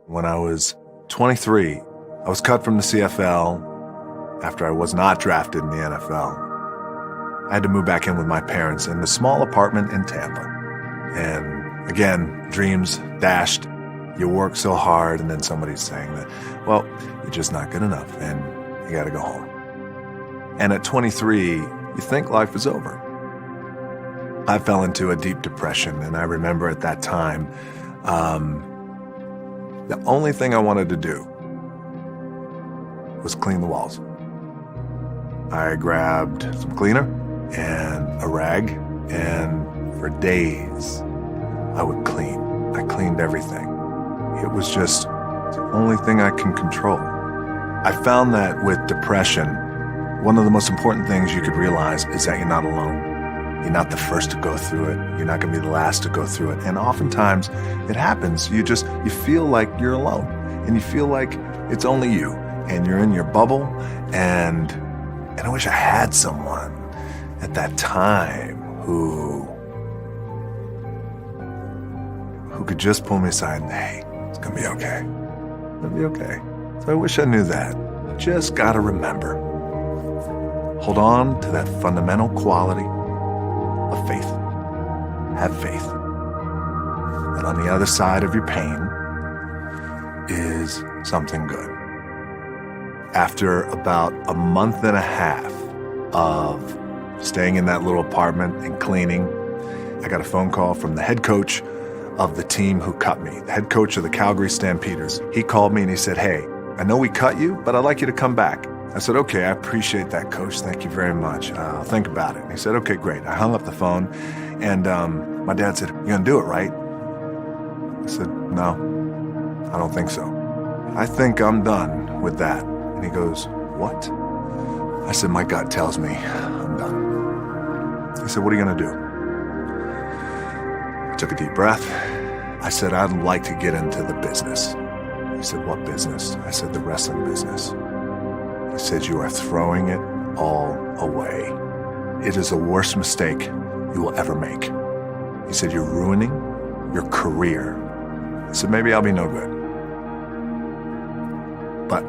When I was 23, I was cut from the CFL after I was not drafted in the NFL. I had to move back in with my parents in a small apartment in Tampa. And again, dreams dashed. You work so hard, and then somebody's saying that, well, you're just not good enough, and you got to go home. And at 23, you think life is over. I fell into a deep depression, and I remember at that time, the only thing I wanted to do was clean the walls. I grabbed some cleaner and a rag, and for days I would clean. I cleaned everything. It was just the only thing I can control. I found that with depression, one of the most important things you could realize is that you're not alone. You're not the first to go through it. You're not going to be the last to go through it. And oftentimes it happens. You feel like you're alone, and you feel like it's only you, and you're in your bubble. And I wish I had someone at that time who could just pull me aside and, hey, it's going to be okay. It'll be okay. So I wish I knew that. Just got to remember. Hold on to that fundamental quality of faith. Have faith that on the other side of your pain is something good. After about a month and a half of staying in that little apartment and cleaning, I got a phone call from the head coach of the team who cut me, the head coach of the Calgary Stampeders. He called me and he said, hey, I know we cut you, but I'd like you to come back. I said, okay, I appreciate that, coach. Thank you very much. I'll think about it. And he said, okay, great. I hung up the phone, and my dad said, you're going to do it, right? I said, no, I don't think so. I think I'm done with that. And he goes, what? I said, my gut tells me I'm done. He said, what are you going to do? I took a deep breath. I said, I'd like to get into the business. He said, what business? I said, the wrestling business. He said, you are throwing it all away. It is the worst mistake you will ever make. He said, you're ruining your career. He said, maybe I'll be no good. But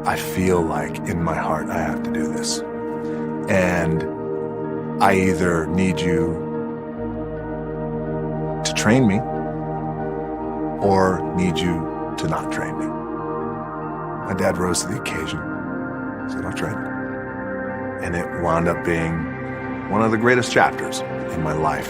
I feel like in my heart I have to do this. And I either need you to train me or need you to not train me. My dad rose to the occasion. He said, I'll train you. And it wound up being one of the greatest chapters in my life.